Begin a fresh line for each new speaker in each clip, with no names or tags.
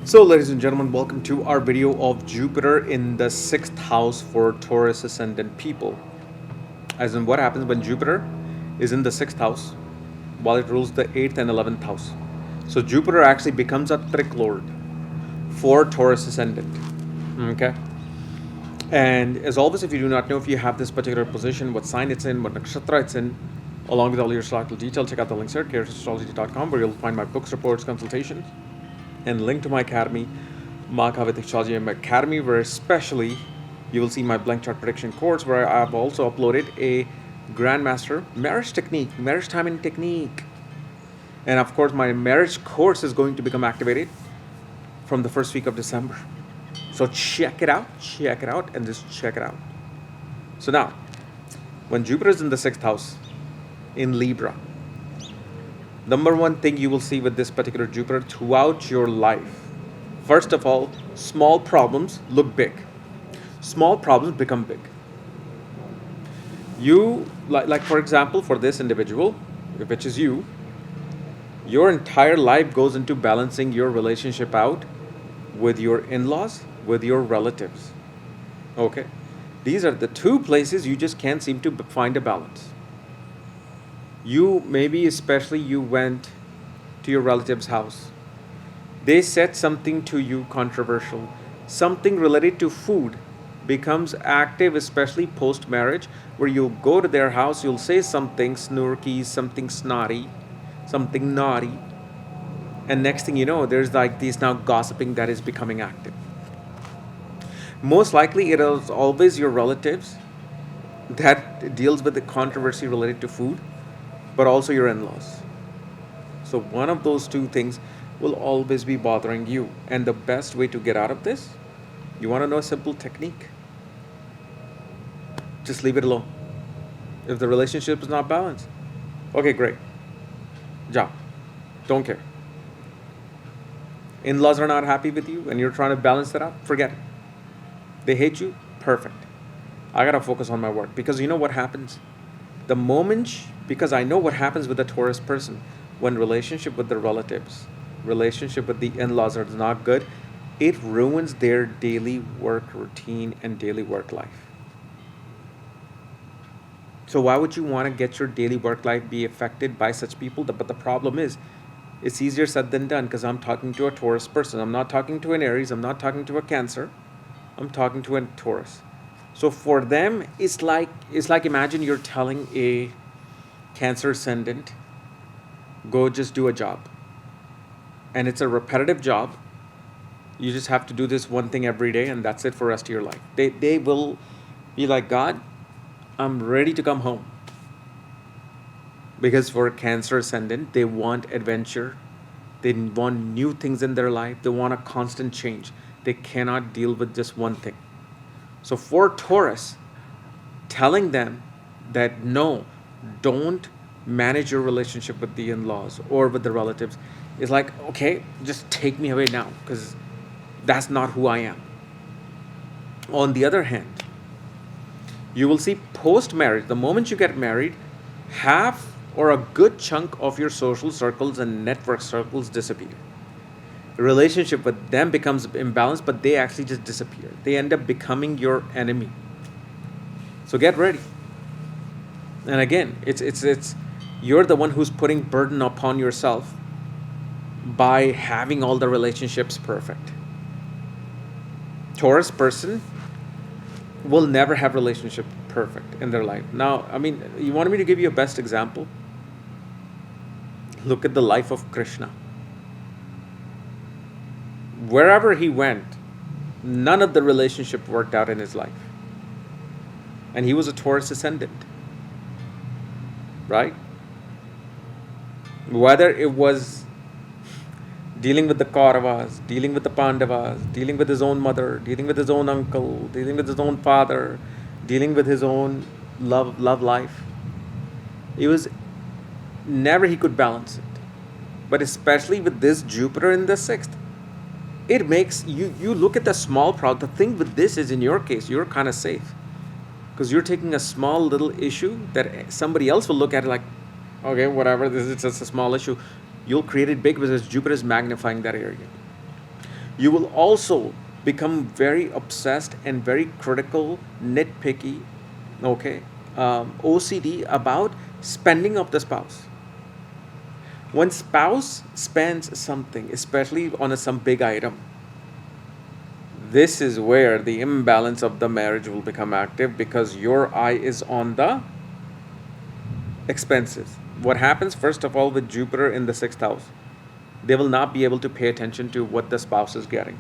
So, ladies and gentlemen, welcome to our video of Jupiter in the 6th house for Taurus ascendant people. As in, what happens when Jupiter is in the 6th house while it rules the 8th and 11th house. So, Jupiter actually becomes a trick lord for Taurus ascendant. Okay. And as always, if you do not know if you have this particular position, what sign it's in, what nakshatra it's in, along with all your astrological details, check out the links here, astrology.com, where you'll find my books, reports, consultations, and link to my academy, Vedic Astrology Academy, where especially you will see my blank chart prediction course, where I have also uploaded a Grandmaster marriage technique, marriage timing technique. And of course, my marriage course is going to become activated from the first week of December. So check it out, and just check it out. So now, when Jupiter is in the 6th house, in Libra, number one thing you will see with this particular Jupiter throughout your life, first of all, small problems look big. Small problems become big. You, like for example, for this individual, which is you, your entire life goes into balancing your relationship out with your in-laws, with your relatives. Okay? These are the two places you just can't seem to find a balance. You maybe especially you went to your relative's house. They said something to you controversial. Something related to food becomes active, especially post-marriage, where you'll go to their house, you'll say something snarky, something snotty, something naughty, and next thing you know, there's like this now gossiping that is becoming active. Most likely it is always your relatives that deals with the controversy related to food, but also your in-laws. So one of those two things will always be bothering you. And the best way to get out of this, you want to know a simple technique. Just leave it alone. If the relationship is not balanced, okay, great. Job. Don't care. In-laws are not happy with you and you're trying to balance that out, forget it. They hate you, perfect. I got to focus on my work, because you know what happens? Because I know what happens with a Taurus person when relationship with the relatives, relationship with the in-laws are not good, it ruins their daily work routine and daily work life. So why would you want to get your daily work life be affected by such people? But the problem is, it's easier said than done, because I'm talking to a Taurus person. I'm not talking to an Aries. I'm not talking to a Cancer. I'm talking to a Taurus. So for them, it's like imagine you're telling a Cancer ascendant, go just do a job. And it's a repetitive job. You just have to do this one thing every day, and that's it for the rest of your life. They will be like, God, I'm ready to come home. Because for a Cancer ascendant, they want adventure. They want new things in their life. They want a constant change. They cannot deal with just one thing. So for Taurus, telling them that no, don't manage your relationship with the in-laws or with the relatives is like, okay, just take me away now, because that's not who I am. On the other hand, you will see post-marriage, the moment you get married, half or a good chunk of your social circles and network circles disappear. The relationship with them becomes imbalanced, but they actually just disappear. They end up becoming your enemy. So get ready. And again, it's you're the one who's putting burden upon yourself by having all the relationships perfect. Taurus person will never have relationship perfect in their life. Now, I mean, you wanted me to give you a best example? Look at the life of Krishna. Wherever he went, none of the relationship worked out in his life. And he was a Taurus ascendant. Right? Whether it was dealing with the Kauravas, dealing with the Pandavas, dealing with his own mother, dealing with his own uncle, dealing with his own father, dealing with his own love life. It was never he could balance it. But especially with this Jupiter in the 6th, it makes you look at the small problem. The thing with this is, in your case, you're kind of safe, because you're taking a small little issue that somebody else will look at it like, okay, whatever, this is just a small issue. You'll create it big because Jupiter is magnifying that area. You will also become very obsessed and very critical, nitpicky, okay, OCD about spending of the spouse. When spouse spends something, especially on some big item, this is where the imbalance of the marriage will become active because your eye is on the expenses. What happens, first of all, with Jupiter in the sixth house? They will not be able to pay attention to what the spouse is getting,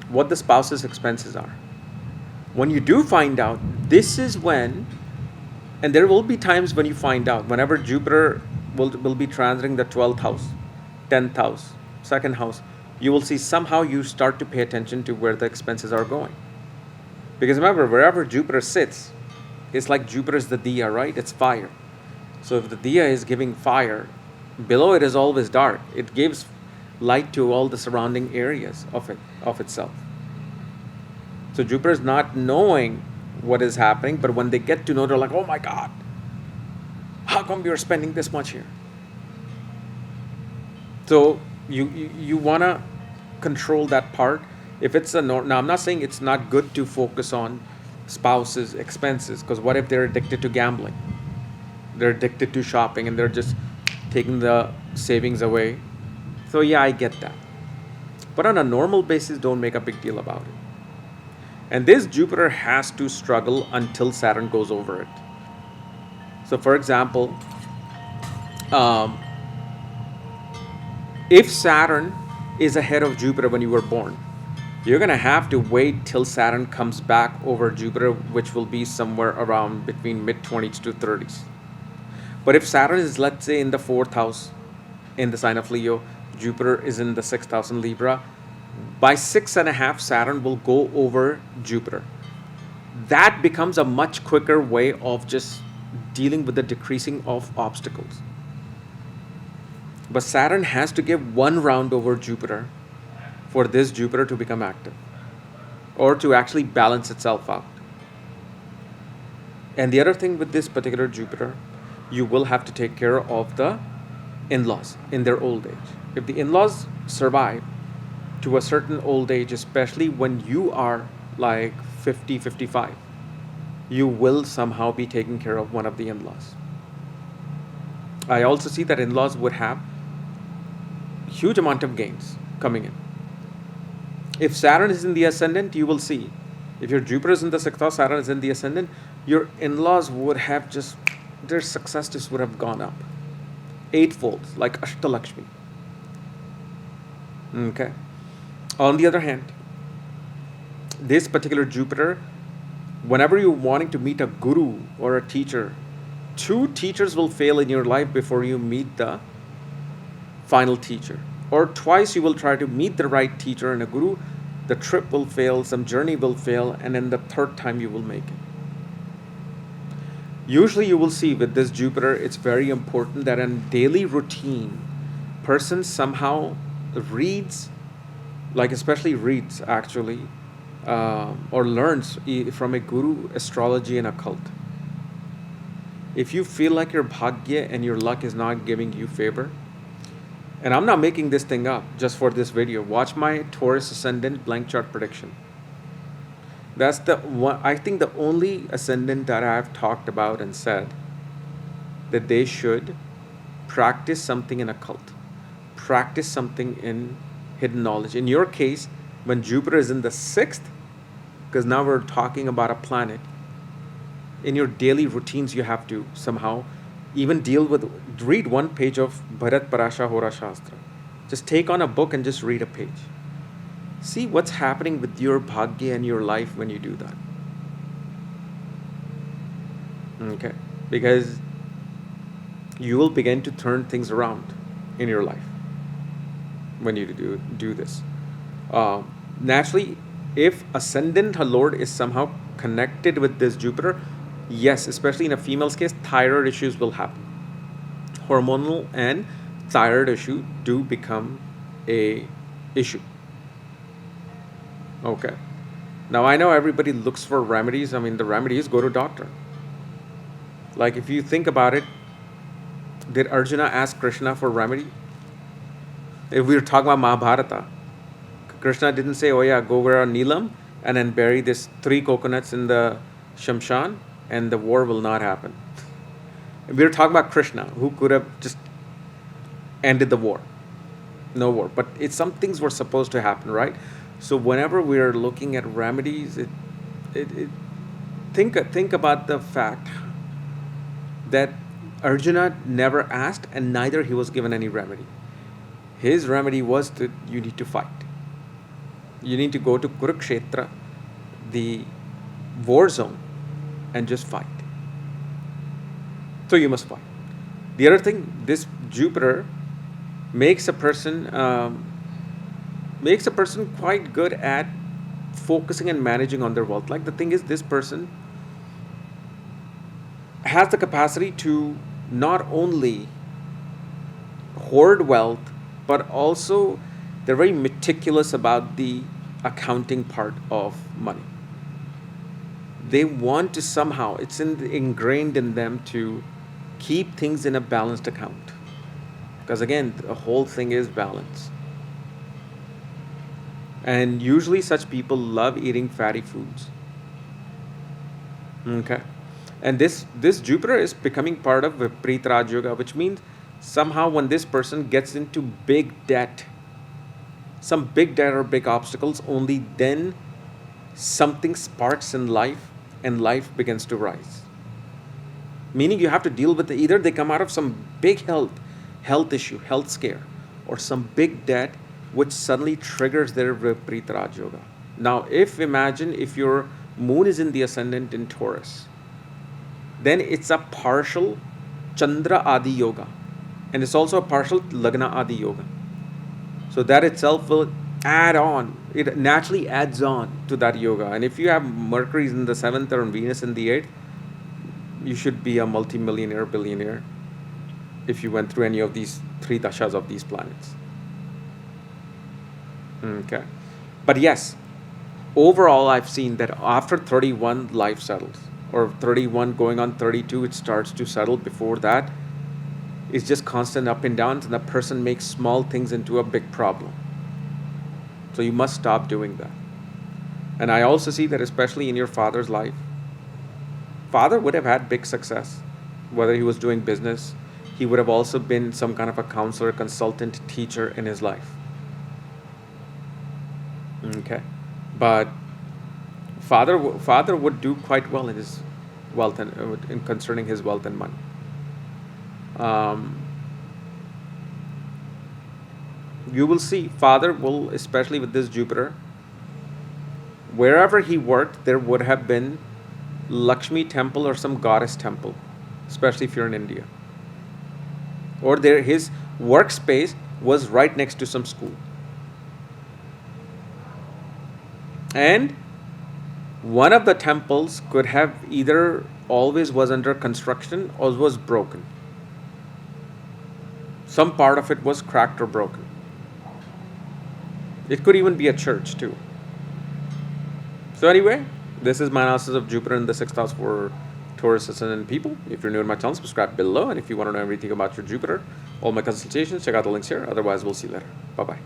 what the spouse's expenses are. When you do find out, this is when, and there will be times when you find out, whenever Jupiter will be transiting the 12th house, 10th house, second house, you will see somehow you start to pay attention to where the expenses are going. Because remember, wherever Jupiter sits, it's like Jupiter is the diya, right? It's fire. So if the diya is giving fire, below it is always dark. It gives light to all the surrounding areas of itself. So Jupiter is not knowing what is happening, but when they get to know, they're like, oh my God, how come you're spending this much here? So you want to control that part. If it's now I'm not saying it's not good to focus on spouse's expenses, because what if they're addicted to gambling? They're addicted to shopping and they're just taking the savings away. So yeah, I get that. But on a normal basis, don't make a big deal about it. And this Jupiter has to struggle until Saturn goes over it. So for example, if Saturn is ahead of Jupiter when you were born, you're going to have to wait till Saturn comes back over Jupiter, which will be somewhere around between mid-20s to 30s. But if Saturn is, let's say, in the 4th house in the sign of Leo, Jupiter is in the 6th house in Libra, by 6.5, Saturn will go over Jupiter. That becomes a much quicker way of just dealing with the decreasing of obstacles. But Saturn has to give one round over Jupiter for this Jupiter to become active or to actually balance itself out. And the other thing with this particular Jupiter, you will have to take care of the in-laws in their old age. If the in-laws survive to a certain old age, especially when you are like 50, 55, you will somehow be taking care of one of the in-laws. I also see that in-laws would have huge amount of gains coming in. If Saturn is in the ascendant, you will see, if your Jupiter is in the 6th house, Saturn is in the ascendant, your in-laws would have just, their success just would have gone up eightfold, like Ashtalakshmi. Okay. On the other hand, this particular Jupiter, whenever you're wanting to meet a guru or a teacher, 2 teachers will fail in your life before you meet the final teacher. Or twice you will try to meet the right teacher and a guru, the trip will fail, some journey will fail, and then the 3rd time you will make it. Usually you will see with this Jupiter, it's very important that in daily routine, person somehow reads, like especially reads actually, or learns from a guru, astrology and occult. If you feel like your bhagya and your luck is not giving you favor, and I'm not making this thing up just for this video, watch my Taurus ascendant blank chart prediction. That's the one, I think the only ascendant that I've talked about and said that they should practice something in occult, practice something in hidden knowledge. In your case, when Jupiter is in the 6th, because now we're talking about a planet, in your daily routines you have to somehow even read one page of Bharat Parasha Hora Shastra. Just take on a book and just read a page. See what's happening with your bhagya and your life when you do that. Okay? Because you will begin to turn things around in your life when you do this. Naturally, if ascendant Lord is somehow connected with this Jupiter, yes, especially in a female's case, thyroid issues will happen. Hormonal and thyroid issue do become a issue. Okay. Now I know everybody looks for remedies. I mean, the remedy is go to doctor. Like if you think about it, did Arjuna ask Krishna for remedy? If we were talking about Mahabharata, Krishna didn't say, "Oh yeah, go wear a Neelam and then bury this 3 coconuts in the Shamshan, and the war will not happen." We were talking about Krishna, who could have just ended the war. No war. But some things were supposed to happen, right? So whenever we're looking at remedies, think about the fact that Arjuna never asked, and neither he was given any remedy. His remedy was that you need to fight. You need to go to Kurukshetra, the war zone, and just fight. So you must fight. The other thing, this Jupiter makes a person quite good at focusing and managing on their wealth. Like, the thing is, this person has the capacity to not only hoard wealth, but also they're very meticulous about the accounting part of money. They want to somehow, it's ingrained in them to keep things in a balanced account. Because again, the whole thing is balance. And usually such people love eating fatty foods. Okay. And this Jupiter is becoming part of Viparit Raj Yoga, which means somehow when this person gets into big debt, some big debt or big obstacles, only then something sparks in life and life begins to rise. Meaning you have to deal with either they come out of some big health issue, health scare, or some big debt which suddenly triggers their Viparit Raj Yoga. Now, imagine if your moon is in the ascendant in Taurus, then it's a partial Chandra Adi Yoga, and it's also a partial Lagna Adi Yoga. So that itself will add on. It naturally adds on to that yoga. And if you have Mercury in the 7th or Venus in the 8th, you should be a multi-millionaire, billionaire if you went through any of these 3 dashas of these planets. Okay. But yes, overall I've seen that after 31 life settles, or 31 going on 32 it starts to settle. Before that it's just constant up and downs, and the person makes small things into a big problem. So you must stop doing that. And I also see that especially in your father's life, father would have had big success, whether he was doing business. He would have also been some kind of a counselor, consultant, teacher in his life. Okay. But father would do quite well in his wealth and in concerning his wealth and money. You will see father will, especially with this Jupiter, wherever he worked, there would have been Lakshmi temple or some goddess temple, especially if you're in India. Or his workspace was right next to some school. And one of the temples could have either always was under construction or was broken. Some part of it was cracked or broken. It could even be a church too. So anyway, this is my analysis of Jupiter in the 6th house for Taurus ascendant people. If you're new to my channel, subscribe below. And if you want to know everything about your Jupiter, all my consultations, check out the links here. Otherwise, we'll see you later. Bye-bye.